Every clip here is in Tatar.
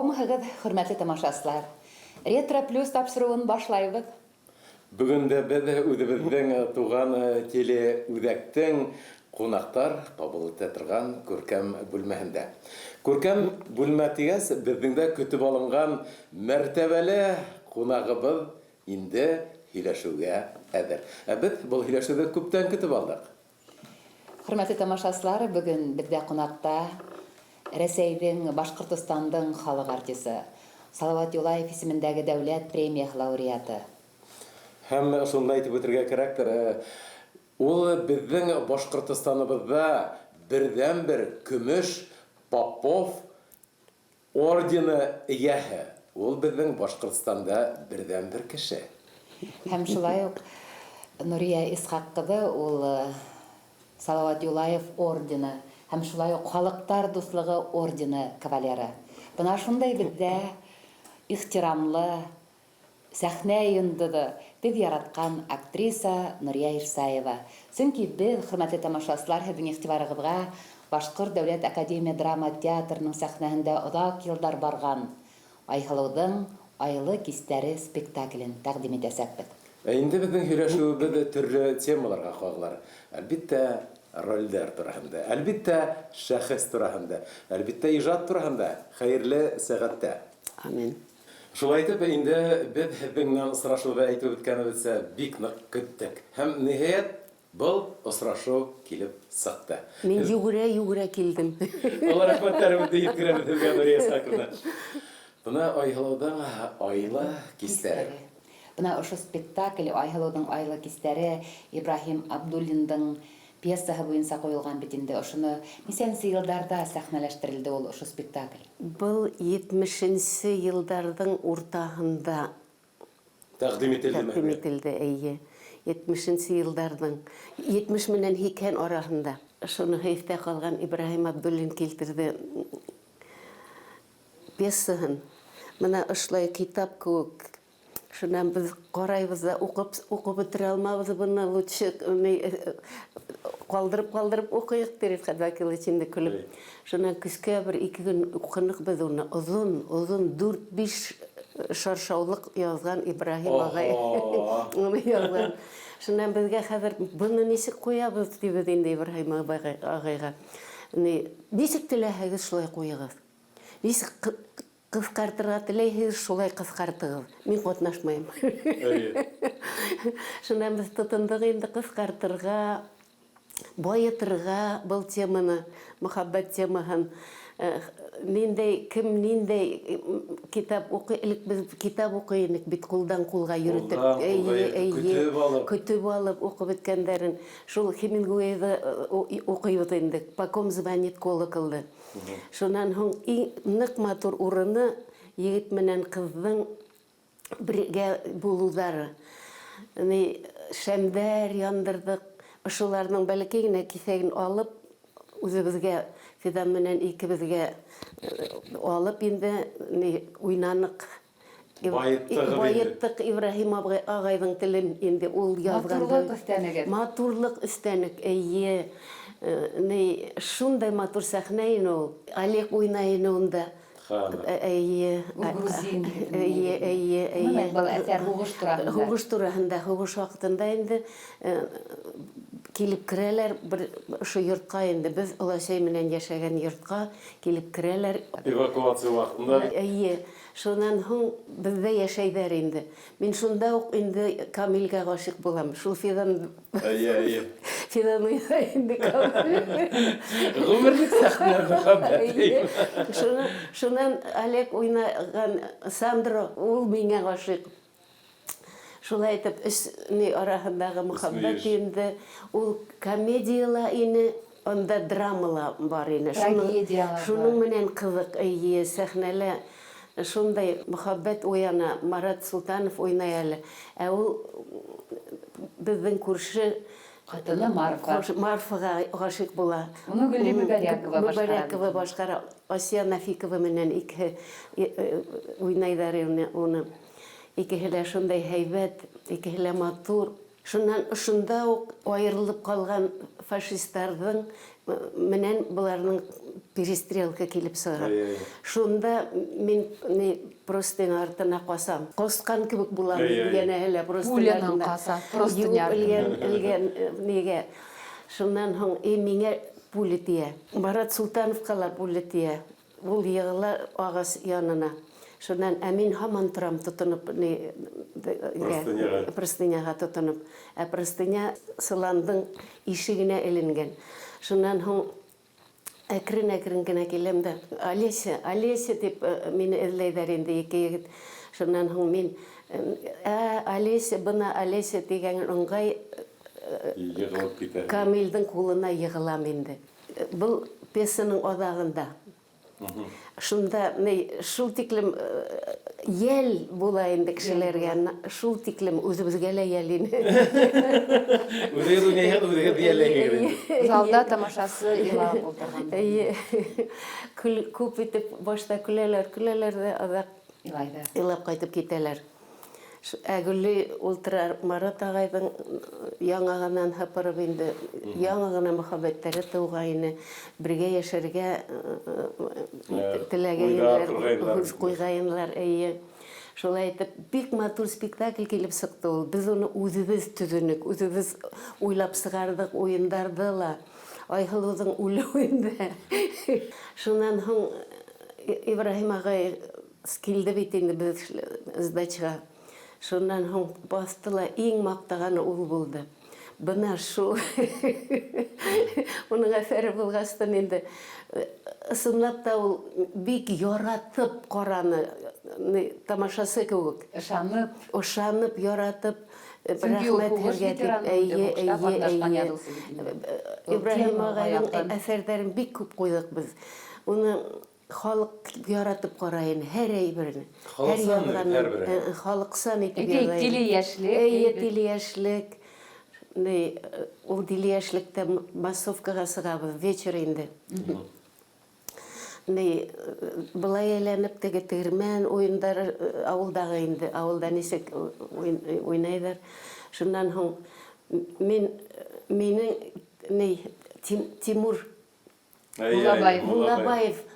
Саламыгыз, хөрмәтле тамашачылар. Ретро плюс тапшыруын башлайбыз. Бүген дә без үзебезнең туган теле үҙәктең кунактар кабул итә торган күркәм бүлмәһендә. Күркәм бүлмә тигәс, безнең дә көтеп алынган мәртәбәле кунагыбыз инде һөйләшүгә әзер. Без бу һөйләшүне күптән көтеп алдык. Хөрмәтле тамашачылар, бүген бездә кунакта Рәсәйнең Башкортостандың халык артисты Салават Юлаев исемендәге дәүләт премия лауреаты. Һәм шунда әйтеп үтәргә кирәктер. Ул безнең Башкортостаныбызда бердән-бер көмеш Попов ордены ияһе. Ул безнең Башкортостанда бердән-бер кеше. Һәм шулай ук Нурия Исхак кызы ул Салават Юлаев ордены һәм шулай ук халыктар дуслыгы ордены кавалеры. Бына шундай бездә ихтирамлы сәхнә йондыҙы беҙ яраткан актриса Нурия Ирсаева. Сөнки беҙ, хөрмәтле тамашасылар, һеҙҙең иғтибарығыҙға Башҡорт дәүләт академия драма театрының сәхнәһендә оҙаҡ йылдар барған Айһылыуҙың «Айлы кистәре» спектаклен тәҡдим итәсәкбеҙ. Инде безнең һөйләшеүебеҙ төрлө темаларға ҡағылыр. Әлбиттә, ролдәр тураһында, әлбиттә, шәхес тураһында, әлбиттә, ижад тураһында. Хәйерле сәғәттә. Амин. Шулай итеп, инде беҙ һеҙҙең осрашыуҙа әйтеп үткәнебеҙсә бик ныҡ көттөк. Һәм ниһайәт был осрашыу килеп сыҡты. Мин йүгерә килдем. Олар рәхмәттәребеҙҙе еткерәбеҙ һеҙгә, Нурия Исхаковна. Бына Айһылыуҙың «Айлы кистәре». Бына ошо спектакль Айһылыуҙың «Айлы кистәре» Ибраһим Абдуллиндың пьесаһы буйынса ҡуйылған бит инде. Ошоно нисәнсе йылдарда сәхнәләштерелде ул ошо спектакль? Был 70-нче йылдарҙың уртаһында Тәҡдим тәҡдим ителде, эйе. 70-нче йылдарҙың 70 менән 80 араһында. Шуны хәйефтә ҡалған Ибраһим Абдуллин килтерҙе пьесаһын. Мына ошолай китап кеүек. Шунан без ҡарайбыҙ ҙа уҡып бөтөрә алмабыҙ, быны лучше ҡалдырып уҡыйыҡ, ти Рифҡәт Вәкилович инде көлөп. Шунан көскә бер 2 көн уҡыныҡ беҙ уны. Оҙон 4-5 шаршаулыҡ яҙған Ибраһим ағай. Уны яҙған. Шунан беҙгә хәҙер быны нисек ҡуябыҙ тибеҙ инде Ибраһим ағайға. Нисек теләһәгеҙ шулай ҡуйығыҙ. Нисек ҡыҫҡартырға теләйһегеҙ, шулай ҡыҫҡартығыҙ. Мин ҡатнашмайым. Шунан без тотондоҡ инде ҡыҫҡартырға, байытырға был теманы, мөхәббәт темаһын. Кем ниндәй китап уҡый, элек без китап уҡый инек бит, ҡулдан ҡулға йөрөтөп, көтөп алып уҡып бөткәндәрен. Шул Хемингуэйҙы уҡыйбыҙ инде, «По ком звонит колоколды». Шунан һуң ныҡ матур урыны егет менән ҡыҙҙың бергә булыуҙары. Шәмдәр яндырҙыҡ, ошоларның бәләкәй генә киҫәген алып, үҙебеҙгә, Фидан менән икебеҙгә алып инде уйнаныҡ. Байыттыҡ Ибраһим ағайҙың телен инде ул яҙған. Матурлыҡ өҫтәнегеҙ. Матурлыҡ өҫтәнек, эйе. Шундай матур сәхнә ине ул. Олег уйнай ине унда. Эйе. Грузин. Эйе. Был әҫәр һуғыш тураһында. Һуғыш тураһында, һуғыш ваҡытында инде килеп керәләр ошо йортҡа инде. Без оләсәй менән йәшәгән йортҡа килеп керәләр. Эвакуация ваҡытында. Эйе. Шунан һуң беҙҙә йәшәйҙәр инде. Мин шунда уҡ инде Камилгә ғашиҡ булам. Шул Фидан... Фидан уйнай инде Камил. Ғүмерлек сәхнә мөхәббәт. Шунан Олег уйнаған Сандро, ул миңә ғашиҡ. Шулай итеп, араһындағы мөхәббәт инде. Ул комедияла ине, онда драмала бар ине. Шуның менән ҡыҙыҡ, эйе, сәхнәлә шундай мөхәббәт уяна. Марат Султанов уйнай әле. Ә ул беҙҙең күрше Ҡатыны Марфаға ғашиҡ була. Уны Гөлли Мүбәрәкова башҡара. Асия Нафикова менән икеһе уйнайҙар уны. Икеһе лә шундай һәйбәт, икеһе лә матур. Шуннан шунда ук айырылып калган фашистларның менән буларның перестрелка килеп сыга. Шунда мин просто артына касам. Каскан кебек булам янәһеле просто. Пуляның каса, просто Илгән нигә. Шуннан һоң миңә пуля тия. Марат Султанов кала пуля тия. Ул егыла агас янына. Шуннан мин һаман торам тотынып простыняга тотынып. Простыня сыландың ишегенә эленгән. Шуннан һоң әкрен генә киләм дә Олеся дип мине эзләйдәр инде ике егет. Шуннан һоң мин Олеся бына Олеся дигән ыңгай Камилдың кулына егылам инде. Был песаның адагында. Шунда шул тиклем ел була инде кешеләргә, шул тиклем үзебезгә лә ел инде. Залда тамашасы илап ултырган. Күп итеп башта көләләр дә адак илап кайтып китәләр. Әгүле ултырар Марат агайдың яңагынан һыпырып инде, яңа гына мөхәббәтләре тугайны, бергә яшәргә теләгәннәр, куйганнар. Шулай итеп, бик матур спектакль килеп сыкты ул. Без уны үзебез төзүнек, үзебез уйлап сыгардык, уеннарда ла, Айһылуның үлүендә. Шуннан һоң Ибраһим агай килде бит инде без сдачага. Шуннан һоң бастыла иң мактаганы ул булды. Бына шул. Уның әфәре булгастан инде ысынлап та ул бик яратып караны, тамашасы кебек. Ышанып, яратып, рәхмәт һәргә дип. Ибраһим агайның әсәрләрен бик күп куйдык без. Уны халык яратып карайын, һәр әйберне. Һәр ягын халыксан итеп яшьлек. Тиле яшьлек. Ул тиле яшьлектә массовкага сыгабыз вечер инде. Былай әйләнеп теге тегермән уеннары авылдагы инде, авылда нисек уйнайдар. Шуннан һоң минең Тимур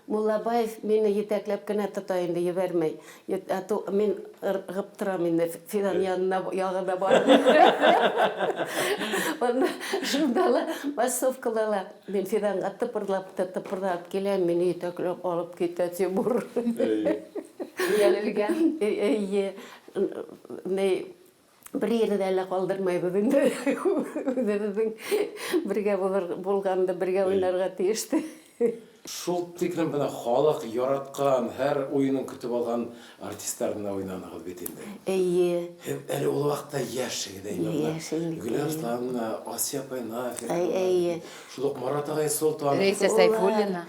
Муллабаев мине етәкләп кенә тота инде, ебәрмәй. Мин ыргып торам инде, Фидан ягына барып. Шунда ла массовкалала мин Фиданга тыпырлап киләм, мине етәкләп алып китә Тимур. Бер ердә лә калдырмайбыз инде. Үзебезнең бергә булганда бергә уйнарга тиеште. Шул тиклем бына халык яраткан, һәр уенын көтеп алган артистларына уйнаныгыз бит инде. Әле ул вакытта яшьсегез инде. Гүләр Славна, Асия апайна, шул ук Марат агай Солтан. Рейса Сайфуллина.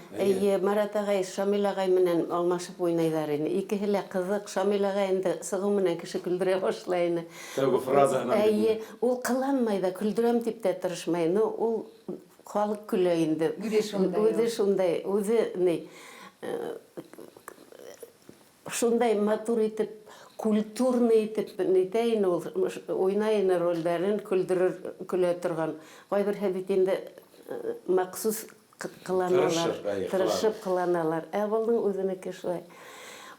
Марат агай Шамил агай менән алмашып уйнайдар инде. Икесе лә кызык. Шамил агай инде сыгы менән кеше күлдерә башлай инде. Тәүге фраза гына. Ул кыланмай да, күлдерәм дип тә тырышмай. Ул халык көлә инде. Үзе шундай, шундай матур итеп, культурный итеп, нитәйін ул уйнайын рольдәрен көлә торган. Кайбер бит инде махсус кыланалар, тырышып кыланалар. Булның үзенеке шулай.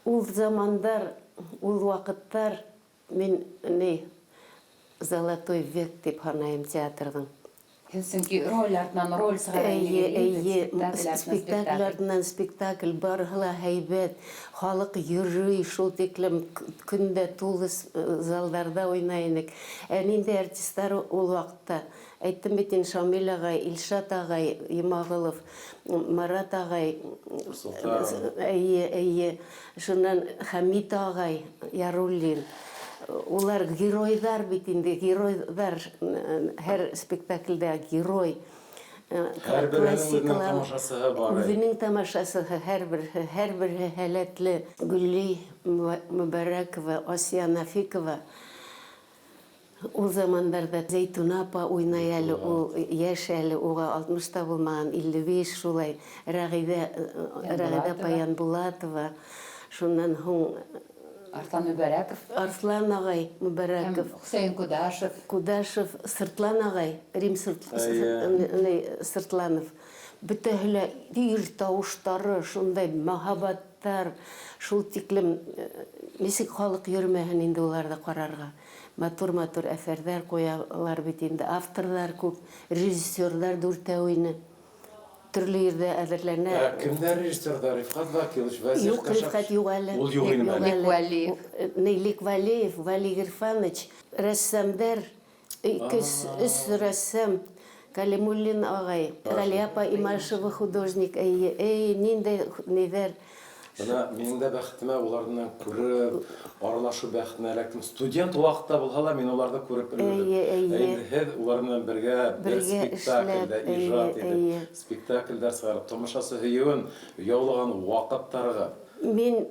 Ул замандар, ул вакыттар мин золотой век дип һанайым театрның. Сөнки рольләрдән роль сыгырга спектакльләрдән спектакль барыла һәйбәт, халык йөрий, шул тиклем көндә тулы залларда уйнайнык. Нинди артистлар ул вакытта? Әйттем бит инде Шамил агай, Илшат агай, Имагылов, Марат агай, шуннан Хамит агай, Яруллин. Улар геройдар бит инде, геройдар, һәр спектакльдә герой. Үзенең тамашасы бар. Үзенең тамашасы һәр бер һәләтле. Гүли Мөбәрәкова, Асия Нафикова. Ул замандарда Зәйтүнә апа уйнай әле, ул яшь әле, уга 60-та булмаган, 55 шулай. Рәгыйдә Паян Булатова. Шуннан һуң Арслан Мүбәрәков, Арслан ағай Мүбәрәков, Хусейн Кудашев. Кудашев, Сыртлан ағай, Рим Сыртланов. Бөтәһелә ир тауыштары, шундай махаббаттар, шул тиклем нисек халык йөрмәһен инде уларда карарга. Матур әсәрҙәр куялар бит инде, авторлар күп, режиссерлар дүртәү төрле ердә әҙерләнә. Кемдәр режиссердар? Рифкат Вакилович, Вәзир Юк, Рифкат юк әле. Ул юк инде. Лик Вәлиев. Лик Вәлиев, Вәли Гирфанович, рәссамдар, өс рәссам, Калимуллин ағай, Гали апа Имашева художник, ниндәй нидәр. Бына минең дә бәхетемә улардан күреп, аралашу бәхетенә эләктем. Студент вакытта булһа ла мин уларда күреп өлгердем. Инде һеҙ улар менән бергә бер спектакльдә ижад итеп, спектакльдәр сығарып, томашасы һөйөүен яулаган вакыттарга. Мин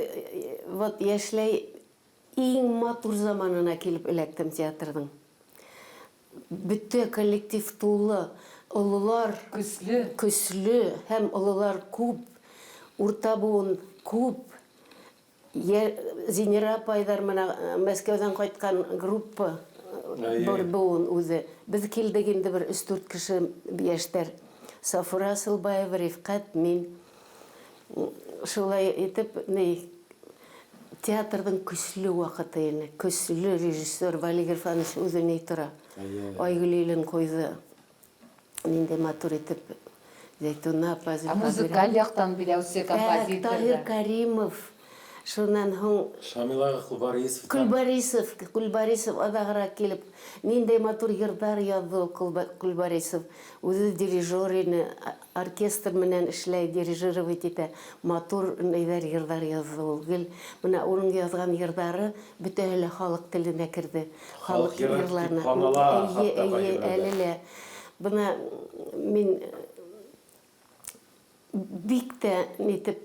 вот яшьләй иң матур заманына килеп эләктем театрның. Бөтә коллектив тулы, олылар көсле һәм олылар күп, урта буын күп. Зинера апайҙар менән Мәскәүҙән ҡайтҡан группа бар буын үҙе. Беҙ килдек инде бер 3-4 кеше йәштәр. Сафура Сылбаева, Рифҡәт, мин. Шулай итеп, театрҙың көслө ваҡыты ине. Көслө режиссер Вәли Гирфанович үҙе ни тора. Айгөл Илен ҡуйҙы. Ниндәй матур итеп. Зәйтуна апа. Музыкаль яҡтан биләүсе композитор. Таһир Каримов. Шунан һуң Шамила Кульбарисов аҙағыраҡ килеп, ниндәй матур йырҙар яҙҙы ул Кульбарисов. Үҙе дирижер ине, оркестр менән эшләй, дирижировать итә. Матур йырҙар яҙҙы ул. Бына уның яҙған йырҙары бөтәһе лә халыҡ теленә керҙе. Халыҡ йырларына. Әле лә. Бына мин бик тә нитеп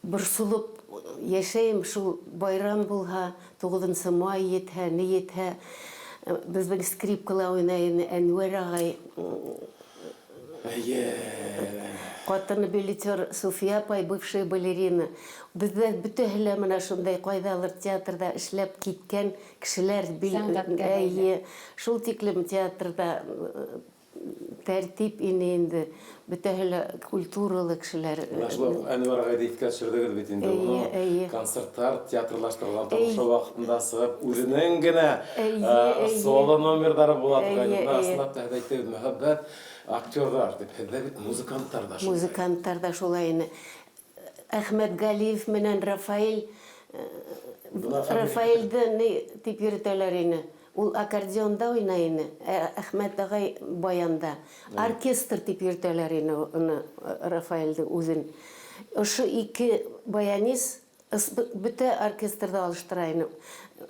борсолоп йәшәйем, шул байрам булһа, 9 май етһә, ни етһә, безнең скрипкала уйнай Әнүәр ағай, ҡатыны билетер Суфия апай, бывшая балерина. Беҙҙә бөтәһе лә менә шундай ҡайҙалыр театрда эшләп киткән кешеләр. Шул тиклем театрда тәртип ине инде. Бөтәһе лә культуралы кешеләр. Әнүәр ағайды иҫкә төшөрҙөгөҙ бит инде. Концерттар, театрлаштырылған тамаша ваҡытында сығып, үҙенең генә соло номерҙары була торған. Ысынлап та һеҙ әйттегеҙ, мөхәббәт актерҙар дип, һеҙҙә бит музыканттар да шулай. Музыканттар да шулай ине. Әхмәт Галиев менән Рафаэльде ни тип йөрөтәләр ине. Ул аккордеонда уйнай ине, Әхмәт ағай баянда. Оркестр тип йөрөтәләр ине Рафаэльде үҙен. Ошо 2 баянист бөтә оркестрда алыштыра ине.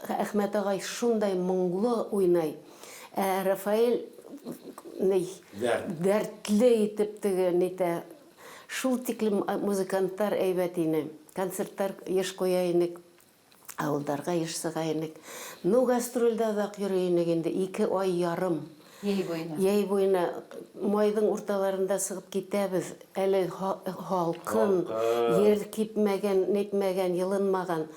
Әхмәт ағай шундай моңло уйнай. Рафаэль дәртле итеп тегә. Шул тиклем музыканттар әйбәт ине. Концерттар йыш ҡуя инек. Ауылдарға еш сыға инек. Гастрольда аҙаҡ йөрөй инек инде 2 ай ярым. Йәй буйына майҙың урталарында сығып китәбеҙ. Әле халҡын, ер кипмәгән, нетмәгән, йылынмаған.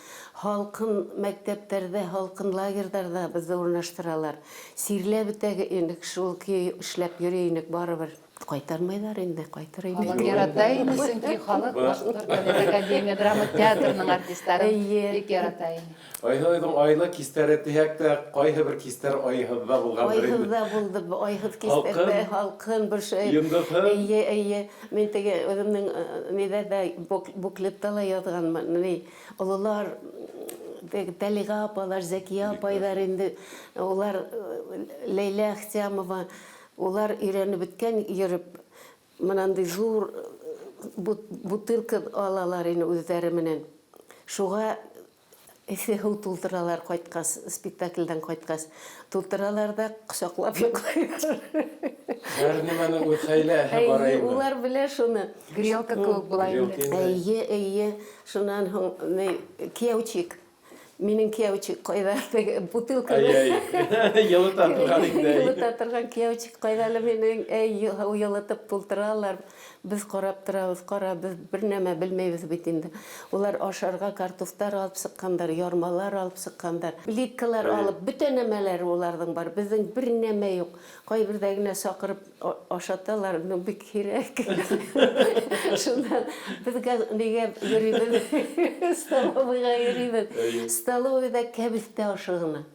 Халҡын мәктәптәрҙә, халҡын лагерҙарҙа беҙҙе урынлаштыралар. Сирлә бөтәге инек, шул көй эшләп йөрөй инек барыбер. Ҡайтармайҙар инде, ҡайтыр инек. Халыҡ ярата ине, сөнки халыҡ Башҡорт академия драма театрының артистары бик ярата ине. Айһыҙҙың айлы кистәре тиһәк тә, ҡайһы бер кистәр айһыҙҙа булған. Айһыҙҙа булды, айһыҙ кистәрҙә, халҡын бер шәй. Йондоҙһын. Мин теге үҙемнең ниҙәдә буклетта ла яҙғанмын. Ололар, Тәлиға апалар, Зәкиә апайҙар инде, улар Ләйлә Әхтямова, улар өйрәнеп бөткән йөрөп, мынандай зур бутылка алалар ине үҙҙәре менән. Шуға эҫе һыу тултыралар ҡайтҡас, спектаклдән ҡайтҡас. Тултыралар да ҡосаҡлап йоҡлайҙар. Һәр нәмәнең үҙ хәйләһе бар инде. Улар белә шуны. Грелка кеүек була инде. Шунан һуң кияучик. Минең кияучик ҡайҙа? Бутылка. Йылыта торған инде. Йылыта торған кияучик ҡайҙа? Минең йылытып тултыралар. Біз қарап тұрабыз, біз бір нәмә білмейбіз бит инде. Олар ашарға картофтар алып сыққандар, ярмалар алып сыққандар, плиткалар алып, бүтә нәмәләр олардың бар. Біздің бір нәмә юк. Кайбердәгенә сакырып ашаталар, ну бик кирәк. Шуннан безгә нигә йөрибез? Столовыйга йөрибез. Столовыйда кәбестә ашыгына.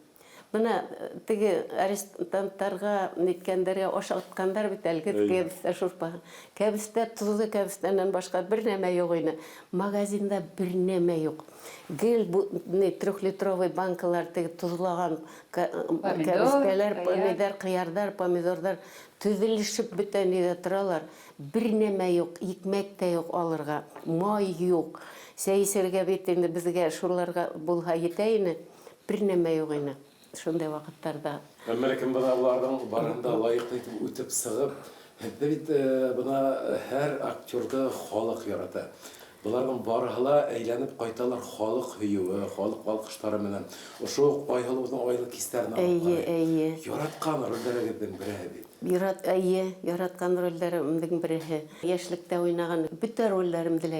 Мына теге арестантларга ниткәндәргә ашаткандар бит әлге кәбестә шурпа. Кәбестә тузлы кәбестәннән башка бер нәмә юк иде. Магазинда бер нәмә юк. Гел бу 3-литровый банкалар теге тузлаган кәбестәләр, помидор, кыярдар, помидордар төзелешеп бүтән иде торалар. Бер нәмә юк, икмәк тә юк алырга, май юк. Сәйсергә бит инде безгә шуларга булга җитә иде. Бер нәмә юк иде. Шундай вакыттарда. Ләкин бына уларның барында лайыклы итеп үтеп сыгып, бит бына һәр актерды халык ярата. Буларның барыһыла әйләнеп кайталар халык һөюе, халык алкышлары менән. Ошо айгылыбызның айлы кистәрен Әйе. Яраткан рольләрегездән бере бит. Яраткан рольләремнең бере. Яшьлектә уйнаган бүтән рольләремне дә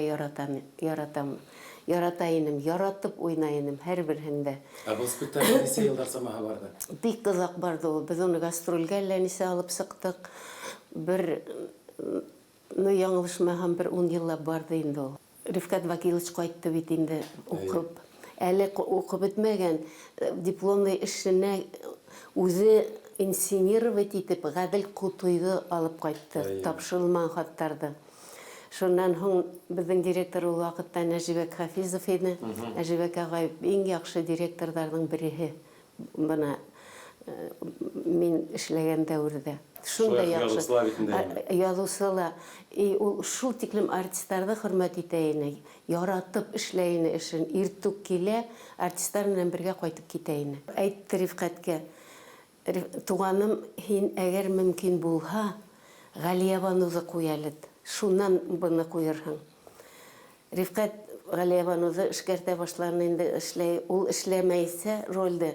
яратам. Ярата инем, яратып уйнай инем һәр берһендә. Бу спектакль нисә еллар самаһы барды? Бик кызык барды ул. Без уны гастрольгә ләнисе алып сыктык. Бер, яңылышмасам, 10 еллап барды инде ул. Рифкат Вакилович кайтты бит инде укып. Әле укып бетмәгән дипломный эшенә үзе инсценировать итеп Гадел Кутуйды алып кайтты. Тапшырылмаган хаттарды. Шуннан һуң безнең директор ул вакытта Нәҗибәк Хафизов иде. Нәҗибәк агай иң яхшы директорларның бере. Бына мин эшләгән дәврдә. Шундай яхшы. Язусыла. Ул шул тиклем артистларны хөрмәт итә иде. Яратып эшләй иде эшен. Иртүк килә, артистлар белән бергә кайтып китә иде. Әйтте Рифкатка: "Туганым, һин әгәр мөмкин булһа, Галия Банузы куялыд. Шуннан быны куйырһың." Рифкат Галия Банузы эшкәртә башларны инде эшләй. Ул эшләмәйсә рольдә,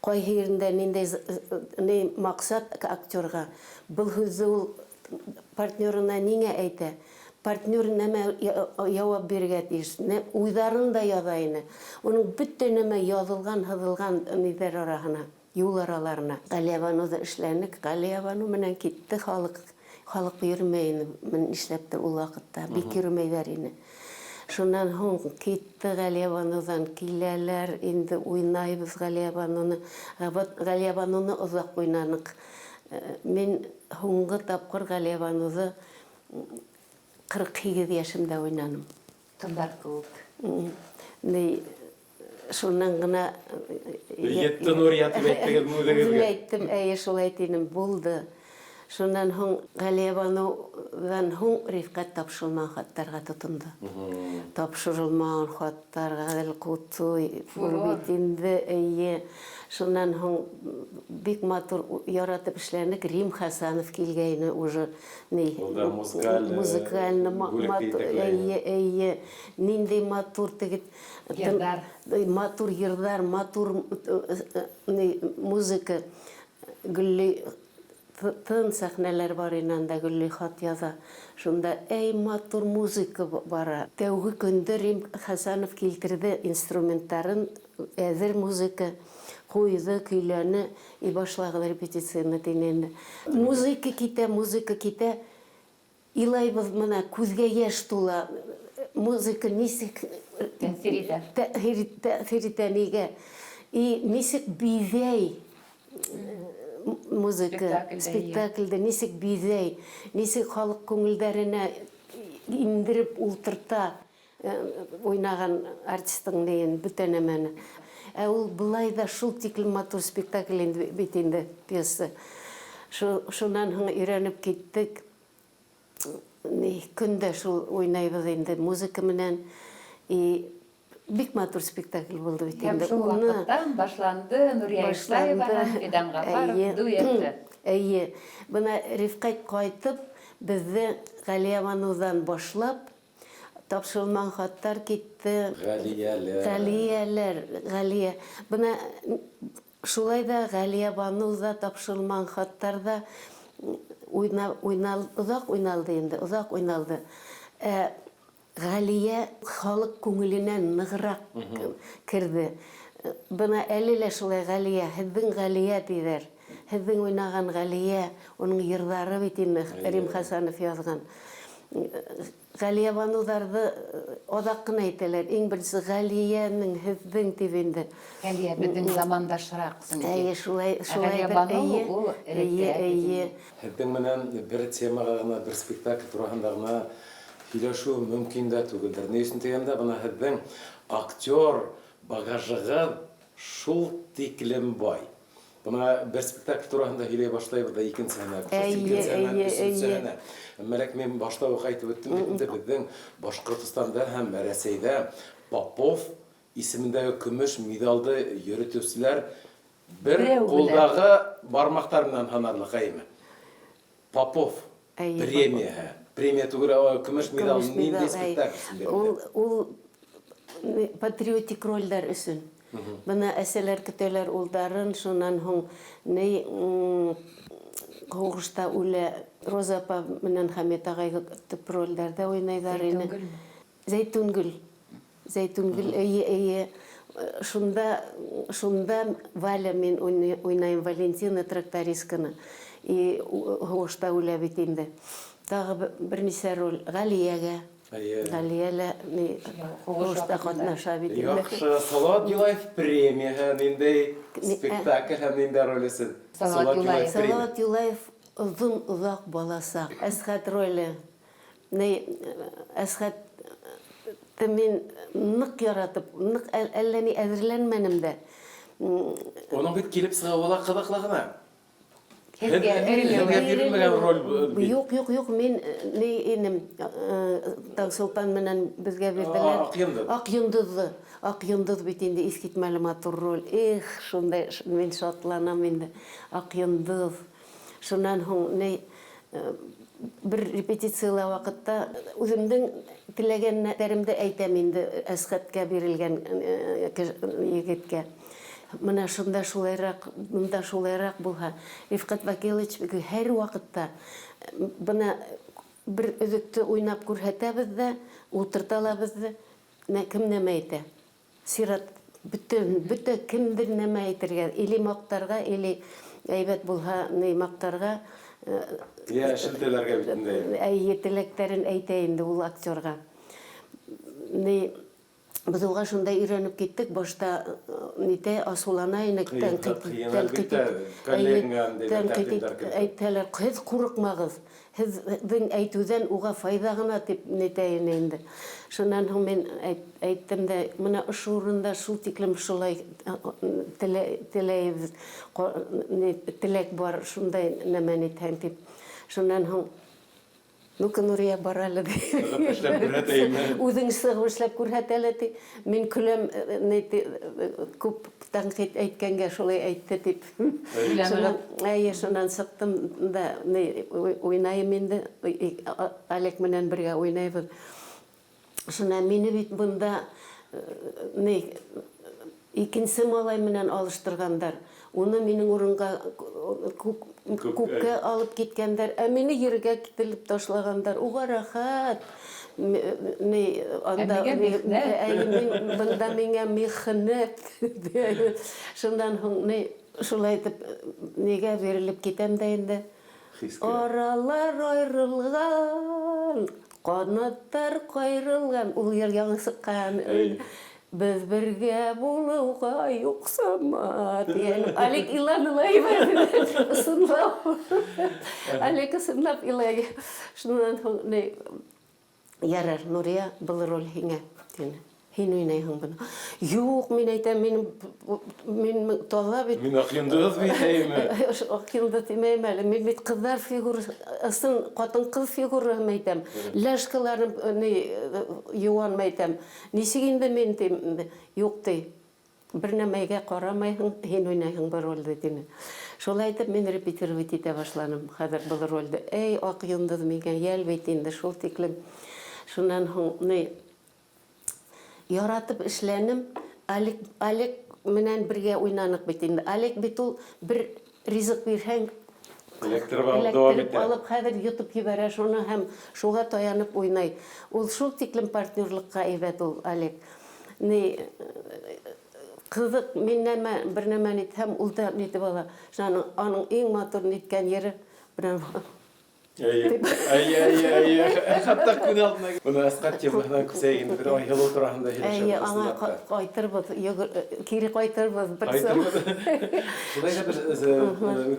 кайһы yerендә ниндәй максат актерга. Был һүзе ул партнерына нигә әйтә? Партнер нәмә җавап бирергә тиеш. Уйларын да яза иде. Уның бөтен нәмә язылган, һызылган нидер арасына, юл араларына. Галия Банузы эшләнек, Галия Бану менән китте халык. Халык йөрмәй, мен эшләптер ул вакытта, бик йөрмәйләр иде. Шуннан һуң китте Галия Банудан, киләләр, инде уйнайбыз Галия Бануны. Галия Бануны озак уйнанык. Мин һуңгы тапкыр Галия Бануны 48 яшымда уйнаным. Тындар күк. Шуннан гына Етте Нурия дип әйттегез мүдәгезгә. Әйттем, әйе шулай әйтем, булды. Шуннан һуң Галия Банудан һуң Рифкат тапшырылмаган хаттарга тотынды. Тапшырылмаган хаттар, Гадел Кутуй, бит инде әйе. Шуннан һуң бик матур яратып эшләнек. Рим Хасанов килгәйне уже музыкальный матур, әйе. Ниндәй матур тегет матур йырдар, матур музыка. Гүлли тын сәхнәләр бар инде, Гүлли хат яза. Шунда әй матур музыка бара. Тәүге көндә Рим Хасанов килтерде инструментарын, әзер музыка, куйды, көйләне, и башлаган репетицияны тиненде. Музыка китә. Илайбыз менә күзгә яшь тула. Музыка нисек тәэсир итә нигә? И нисек бизәй музыка, спектакльдә нисек бизәй, нисек халык күңелләренә индереп ултырта уйнаган артистың дигән бүтән әмәне. Ул булай да шул тиклем матур спектакль бит инде пьеса. Шуннан һуң өйрәнеп киттек. Көндә шул уйнайбыз инде музыка менән. Бик матур спектакль булды бит инде. Шул вакыттан башланды Нурия Исаева Фидан Гафаров дуэты. Әйе. Бына Рифкат кайтып, безне Галия Банудан башлап, тапшырылмаган хаттар китте. Галия. Бына шулай да Галия Бануда тапшырылмаган хаттарда Ұзақ ойналды енді, ұзақ ойналды. Ғалия халық көңілінен нығырақ кірді. Бұна әлілі шылай Ғалия, һеҙҙең Ғалия дейҙәр. Һеҙҙең ойнаған Ғалия, оның йырҙары бит инде Рим Хасанов яҙған. Ғалия Бануҙарҙы оҙаҡ ҡына әйтәләр. Иң беренсе Ғалиәнең һеҙҙең тип инде. Ғалия беҙҙең замандашыраҡ. Әйе, шулай Ғалия бер Бану ул эйе. Һеҙҙең менән бер темаға ғына, бер спектакль тураһында ғына һөйләшеү мөмкин дә түгелдер. Ни өсөн тигәндә, бына һеҙҙең актер багажығыҙ шул тиклем бай. Бына бер спектакль тураһында һөйләй башлайбыҙ да икенсеһенә, өсөнсөһенә. Мәләк мен башта уҡ әйтеп үттем бит инде, беҙҙең Башҡортостанда һәм Рәсәйҙә Попов исемендәге көмөш медалды йөрөтөүселәр бер ҡулдағы бармаҡтар менән һанарлыҡ, әйме? Попов премияһы. Премия түгел, көмөш медал ниндәй спектакль? Ул патриотик ролдәр өсөн. Бына әсәләр көтәләр улдарын, шунан һуң һуғышта үлә Роза апа менән Хәмит ағай төп ролдәрҙә уйнайҙар ине. Зәйтүнгөл. Зәйтүнгөл, эйе. Шунда Валя мен уйнайым, Валентина трактористканы. И һуғышта үлә бит инде. Тағы бер нисә роль Ғалиәгә. Ғалиәлә һуғышта ҡатнаша бит инде. Яҡшы, Салауат Юлаев премияһы ниндәй спектакль һәм ниндәй роль өсөн? Салауат Юлаев оҙаҡ баласаҡ. Әсхәт роле. Әсхәтте мин ныҡ яратып, әллә ни әҙерләнмәнем дә. Уның бит килеп сығыуы ла ҡыҙыҡлы ғына. Һеҙгә бирелмәгән роль. Юҡ, мин инем Таңсулпан менән беҙгә бирҙеләр. Аҡ йондоҙ бит инде иҫ матур роль. Шундай мин шатланам инде. Аҡ йондоҙ. Шунан һуң бер репетицияла ваҡытта үҙемдең теләгәндәремде әйтәм инде Әсхәткә бирелгән егеткә. Мына шунда шулайыраҡ, бында шулайыраҡ булһа. Рифҡәт Вакилович һәр ваҡытта бына бер өҙөктө уйнап күрһәтәбеҙ ҙә, ултырталабыҙ ҙа, кем нәмә әйтә. Сират бөтә кемдер нәмә әйтергә, или маҡтарға, или әйбәт булһа маҡтарға. Шелтәләргә битендә. Әйе, теләктәрен әйтә инде ул актерға. Biz uğa şunda öğrenip gittik, başta asılana inek kız kurukmağız. Sizin aytüden uğa fayda gına tip niteyin indi. Şundan ben aytdım da, bana ışurunda şu tiklim şulay tilek var, şunda nemen iten tip. Şundan Ну-ка, Нурия баралы. Үҙең сығып эшләп күрһәт әле ти. Мин көләм күп тәнҡит әйткәнгә шулай әйтте тип. Шунан сыҡтым да уйнайым инде. Алек менән бергә уйнайбыҙ. Шунан мине бит бында икенсе малай менән алыштырғандар. Уны минең урынға күккә алып киткәндәр, ә мине ергә кителеп ташлағандар. Уға рәхәт. Бында миңә михнәт. Шундан һуң шулай итеп нигә бирелеп китәм дә инде. Аралар айрылған, ҡанаттар ҡайрылған. Ул йыр яңы сыҡҡан. Biz birge buluğa yoksama diyelim. Alek ilanılay verdiler. Isınlap. Alek ısınlap ilay. Şundan ne yarar Nuriye был rol hine. Hin oynayın bunu. Yok min aytam min toza bit. Min akındız biteyim. Akındız demeyim әле. Min bit kızlar figürü, ısın qатын kız figürü aytam. Laşkalarım yuvan aytam. Nişiginde min yok dey. Bir nämәгә карамайһың, һин уйнайһың бер рольдә дине. Шулай итеп мин репетировать итә башланым. Хәзер был рольдә. Эй, ак йондыз мигән ял бит инде шул тиклем. Шуннан һуң яратып эшләнем. Алек менән бергә уйнанык бит инде. Алек бит ул бер ризык бирһәң Электр алып дәвам электрип итә. алып хәзер йотып ебәрә шуны һәм шуга таянып уйнай. Ул шул тиклем партнерлыкка әйбәт ул Олег. Ни кызык миннән бер нәмә әйтһәм ул да нитеп ала. Аның иң матур ниткән йере белән Хатта күн алдына. Буны Асқат темадан күсәйгән бер айгыл утырганда аңа кайтырбыз, кире кайтырбыз Шулай да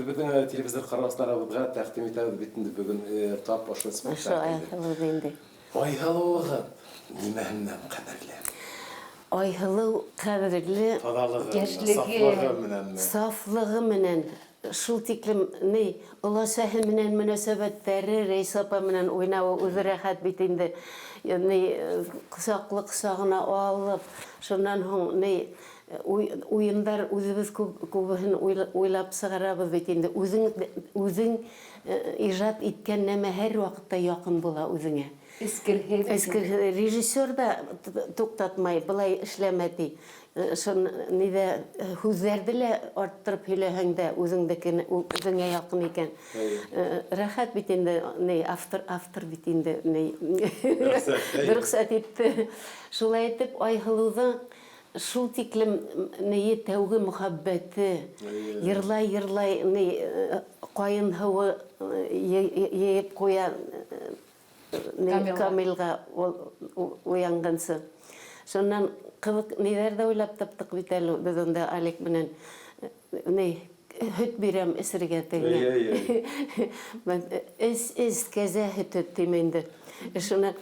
безнең телевизор карашларыбызга тәкъдим итәбез бит инде бүген тап ошо спектакль. Айгылыгы нимәһеннән кадерле. Айгылы кадерле, Яшьлеге, сафлыгы менән шул тиклем ни олы сәһе менән мөнәсәбәтләре Рәйс апа менән уйнавы үзе рәхәт бит инде. Ни кысаклы кысагына алып, шуннан һуң ни уендар үзебез күбен уйлап сыгарабыз бит инде. Үзең иҗат иткән нәмә һәр вакытта якын була үзеңә. Эскер режиссер да туктатмай, былай эшләмәди. Шун ниде хүзләрде лә арттырып һөйләһәң дә үзеңә якын икән. Рәхәт бит инде автор бит инде рөхсәт итте. Шулай итеп Айгылыны шул тиклем тәүге мөхәббәте, йырлай кайын һавы йыеп куя Камилга уянгансы. Шуннан кызык ниләр дә уйлап таптык бит әле без анда Олег менән һөт бирәм эсергә тегә. Мен кәзә һөт тим инде. Шуны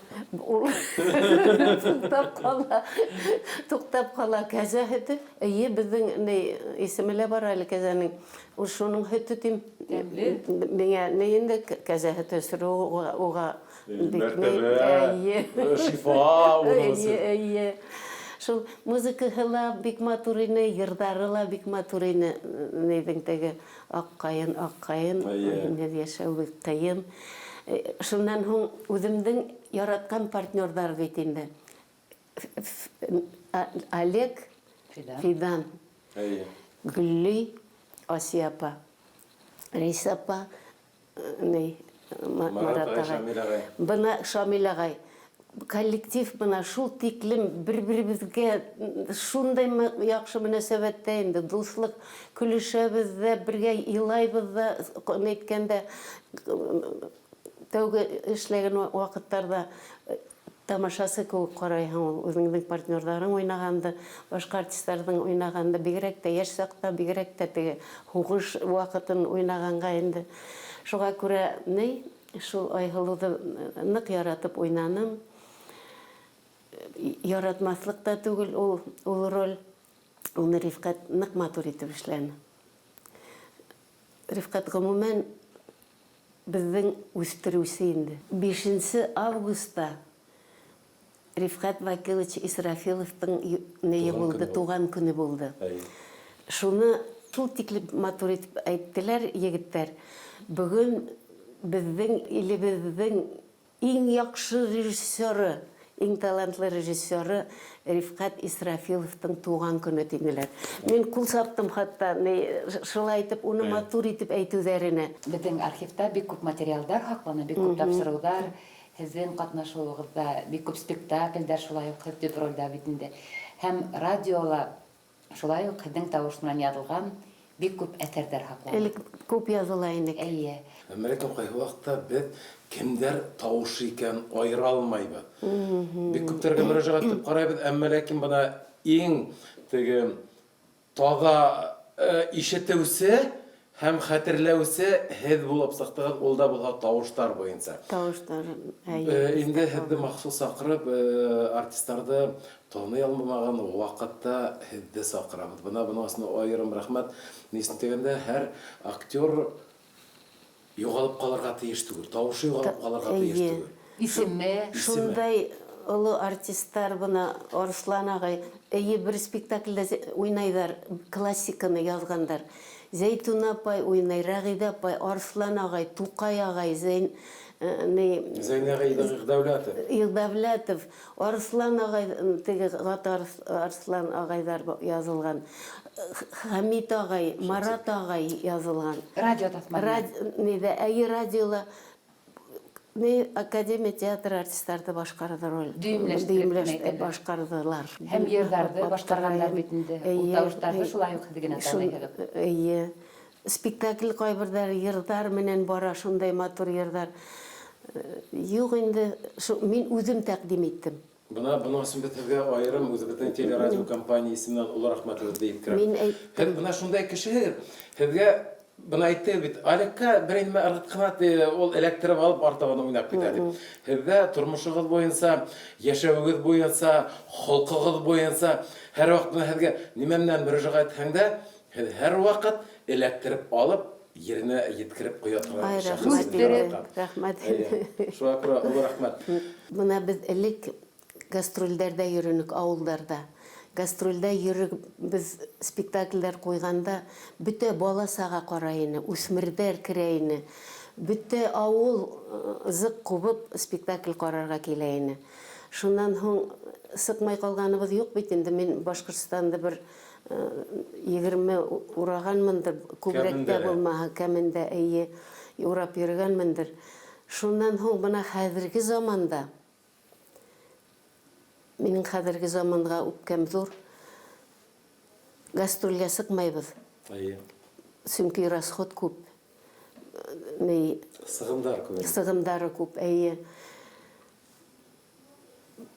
туктап кала кәзә һөте. Безнең исеме бар әле кәзәнең. Ул шуның һөте тим. Миңа инде кәзә һөте сөрү уга шифа Шул музыкаһыла бик матур ине, йырдары бик матур ине. Нидең теге аккайын, яшәү бик кыен. Шуннан һуң үземнең яраткан партнёрлар бит инде. Олег, Фидан, Гүлли, Асия апа, Рәйс апа, Марат агай. Бына Шамил агай. Коллектив бына шул тиклем бер-беребезгә шундай яхшы мөнәсәбәттә инде. Дуслык, көлешәбез дә, бергә илайбыз да, әйткәндә тәүге эшләгән вакыттарда тамашасы күп карайһың ул үзеңнең партнёрларың уйнаганды, башка артистларның уйнаганды, бигрәк тә яшь сакта, бигрәк тә теге хугыш вакытын уйнаганга инде. Шуңа күрә шул Айгылыны нык яратып уйнаным. Яратмаслык та түгел ул роль. Уны Рифкат нык матур итеп эшләне. Рифкат гомумән безнең үстерүче инде. 5 августта Рифкат Вакилович Исрафиловтың булды, туган көне булды. Шуны шул тиклем матур итеп әйттеләр егетләр. Бүген безнең илебезнең иң яхшы режиссеры, иң талантлы режиссеры Рифкат Исрафиловтың туган көне тиңләр. Мин кул саптым хатта шулай итеп уны матур итеп әйтүләренә. Безнең архивта бик күп материалдар хаклана, бик күп тапшырулар, һезнең катнашуыгызда бик күп спектакльдәр шулай ук һәм рольдә бит инде. Һәм радиола шулай ук һезнең тавыш менән язылган бик күп әсәрдәр хаклана. Күп языла инде. Американ кайгы вакытта без кемдер тавышы икән айыра алмайбыз. Бик күптәргә мөрәҗәгать итеп карайбыз, әмма ләкин бына иң теге тага ишетүсе һәм хәтерләүсе һез булып сактаган ул да булга тавыштар буенча. Тавыштар. Инде һезне махсус сакырып артистларны таный алмаган вакытта һезне сакырабыз. Бунысына аерым рәхмәт. Нисен дигәндә һәр актер югалып калырга тиеш түгел. Тавышы югалып калырга тиеш түгел. Исеме Шундай олы артистлар бына Арслан агай бер спектакльдә уйнайдар, классиканы язгандар. Зәйтүнә апай уйнай, Рәгыйдә апай, Арслан агай, Тукай агай, Зәйнәгә Игъдәвләтов, Арслан агай, теге Арслан агайдар язылган. Хамит ағай, Марат ағай язылған. Радио тасманы. Неде, әйі радиола Академия театр артисттарды башқарды роль. Дүйімләштіріп башқардылар. Һәм йырҙарҙы башҡарғандар бит инде. Ул тауыштарҙы шулай уҡ һеҙ генә тыңлайһығыҙ. Эйе. Спектакль ҡайбырҙар йырҙар менән бара, шундай матур йырҙар. Юҡ инде, мин үҙем тәҡдим иттем. Бына өсөн бит һеҙгә айырым үҙебеҙҙең телерадио компания исеменән оло рәхмәтебеҙҙе еткерәм. Мин әйттем. Һеҙ бына шундай кеше, һеҙгә бына әйтте бит, Алекка бер инде ырғытҡына ул эләктереп алып артабан уйнап китә дип. Һеҙгә тормошығыҙ буйынса, йәшәүегеҙ буйынса, холҡоғоҙ буйынса, һәр ваҡыт һеҙгә нимә менән мөрәжәғәт итһәң һеҙ һәр ваҡыт эләктереп алып, еренә еткереп ҡуя торған Рәхмәт. Шуға күрә оло рәхмәт. Бына беҙ элек гастролдәрдә йөрөнөк, ауылдарда. Гастрольдә йөрөк, без спектакльдәр ҡуйғанда, бөтә бала саға ҡарай ине, үҫмерҙәр керә ине. Бөтә ауыл зыҡ ҡубып спектакль ҡарарға килә ине. Шунан һуң сыҡмай ҡалғаныбыҙ юҡ бит инде. Мин Башҡортостанды бер 20 урағанмындыр, күберәктә булмаһа, кәмендә эйе урап йөрөгәнмендер. Шунан һуң бына хәҙерге заманда, минең хәҙерге заманға үпкәм ҙур, гастрольгә сыҡмайбыҙ. Сөнки расход күп. Сығымдары күп, әйе.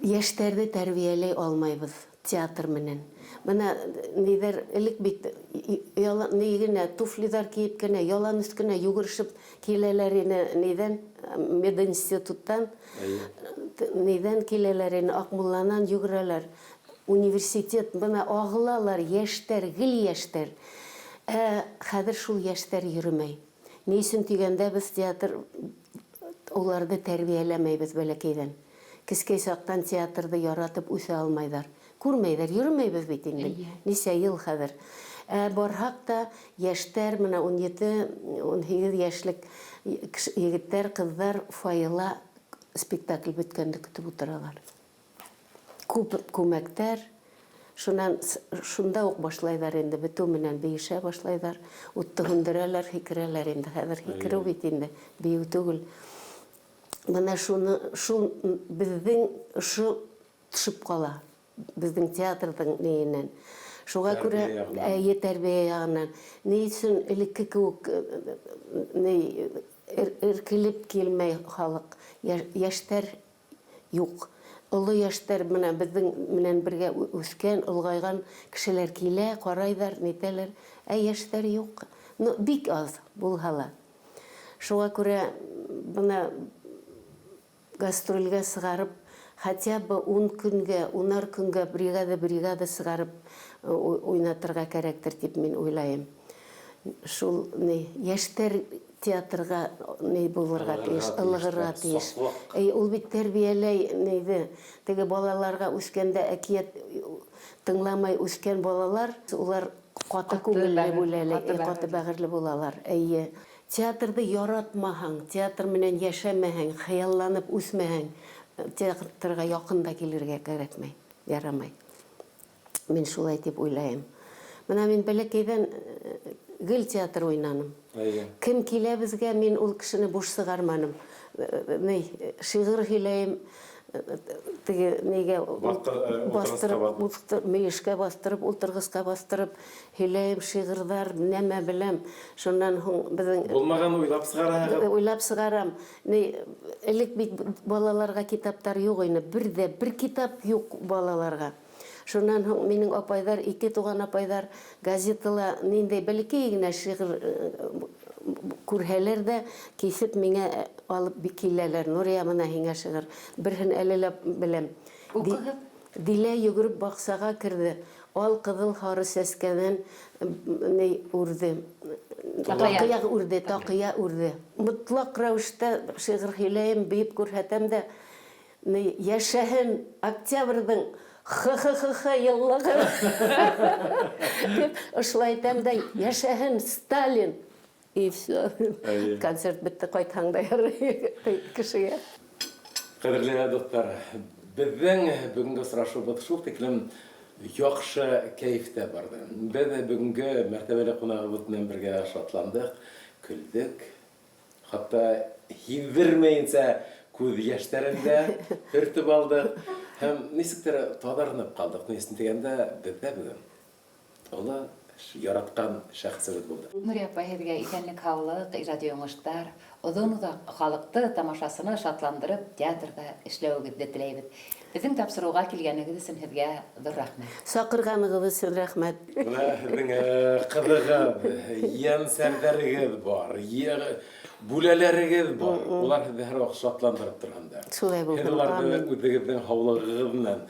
Йәштәрҙе тәрбиәләй алмайбыҙ театр менән. Бына нейҙәр элек бит нейгенә туфлиҙар кейеп кенә, ялан өҫкөнә йүгерешеп киләләр ине нейҙән, мединституттан. Нейҙән киләләр ине, Аҡмулланан йүгерәләр. Университет, бына ағылалар, йәштәр, гел йәштәр. Хәҙер шул йәштәр йөрөмәй. Ни өсөн тигәндә без театр уларҙы тәрбиәләмәйбеҙ бәләкәйҙән. Кескәй саҡтан театрҙы яратып үҫә алмайҙар. Күрмәйҙәр, йөрөмәйбеҙ бит инде. Нисә йыл хәҙер. Барһаҡ та йәштәр, менә 17-18 йәшлек егеттәр, ҡыҙҙар фойела спектакль бөткәнде көтөп ултыралар. Күп күмәктәр, шунда уҡ башлайҙар инде, бетеү менән бейешә башлайҙар. Утты һүндерәләр, һикерәләр инде. Хәҙер һикереү бит инде, бейеү түгел. Бына шул беҙҙең төшөп ҡала, беҙҙең театрҙың нейенән. Шуға күрә тәрбиә яғынан. Ни өсөн элекке кеүек эркелеп килмәй халыҡ. Йәштәр юҡ. Оло йәштәр беҙҙең менән бергә үҫкән, олғайған кешеләр килә, ҡарайҙар, нитәләр. Йәштәр юҡ. Бик аҙ булһа ла. Шуға күрә бына гастрольгә сығарып, хотя бы 10 көнгә, 10 көнгә бригада сығарып уйнатырға кәрәктер тип мин уйлайым. Шул йәштәр театрға булырға тейеш, ылығырға тейеш. Ул бит тәрбиәләй, теге балаларға үскәндә әкиәт тыңламай үскән балалар, улар ҡаты күңелле булалар, ҡаты бәғерле булалар. Театрды яратмаһаң, театр менән йәшәмәһәң, хыялланып үсмәһәң, театрға яҡында килергә кәрәкмәй, ярамай. Мин шулай тип уйлайым. Бына мин бәләкәйҙән гел театр уйнаным. Кем килә беҙгә, мин ул кешене буш сығарманым. Шиғыр һөйләйем, мейешкә баҫтырып, ултырғысҡа баҫтырып, һөйләйем шиғырҙар, нәмә беләм. Шунан һуң беҙҙең... Булмаған уйлап сығараһығыҙ? Уйлап сығарам. Элек бит балаларға китаптар юҡ ине. Бер китап юҡ балаларға. Шунан һуң минең апайҙар, 2 туған апайҙар газетала ниндәй бәләкәй генә шиғыр күрһәләр дә, кисеп миңә алып киләләр. Нурия, мына һиңә шиғыр. Берһен әлеләп беләм. Дилә йүгереп баҡсаға керҙе. Ал ҡыҙыл һары сәскәнән үрҙе. Таҡыя үрҙе. Мотлаҡ рәүештә шиғыр һөйләйем, бейеп күрһәтәм дә, йәшәһен Октябрҙың х-х-х-х йыллығы деп ошолайтам да, йәшәһен Сталин. И все. Концерт бітті, ҡайтһаң да кешегә. Ҡәҙерле достар, беҙҙең бөгөнгө осрашыуыбыҙ шул тиклем яхшы кәйфтә барды. Без бүгенге мәртәбәле кунагыбыз белән бергә шатландык, көлдек. Хатта һибермәенсә күз яшьләрендә төртеп алдык. Һәм нисектер тадарынып калдык. Нисен дигәндә, бездә бүген Алла яраткан шәхсебез булды. Нурия апа, һеҙгә исәнлек, һаулык, ижади уңыштар, оҙон-оҙаҡ халыҡты, тамашасыны шатландырып, театрда эшләүегеҙҙе теләйбеҙ. Беҙҙең тапшырыуға килгәнегеҙ өсөн һеҙгә ҙур рәхмәт. Саҡырғанығыҙ өсөн рәхмәт. Бына һеҙҙең ҡыҙығыҙ, йәнсәрҙәрегеҙ бар, бүләләрегеҙ бар. Улар һеҙҙе һәр ваҡыт шатландырып торғандар. Шулай булһын. Һеҙ уларҙы үҙегеҙҙең һаулығығыҙ менән,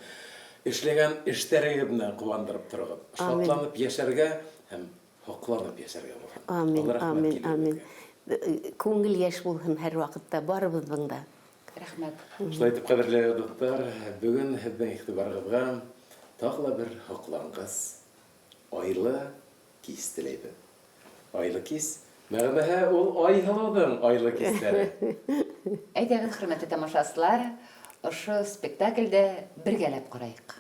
эшләгән эштәрегеҙ менән ҡыуандырып торығыҙ. Шатланып йәшәргә һәм һоҡланып йәшәргә булһын. Амин, Алла рәхмәт амин, килгән амин. беҙгә. Күңел йәш булһын һәр ваҡытта, барыбыҙҙың да. Рәхмәт. Шулай итеп, ҡәҙерле достар, бөгөн һеҙҙең иғтибарығыҙға тағы ла бер һоҡланғыс айлы кис теләйбеҙ. Айлы кис, мәғәнәһе ул Айһылыуҙың айлы кистәре. Әйҙәгеҙ, хөрмәтле тамашасылар, ошо спектаклде бергәләп ҡарайыҡ.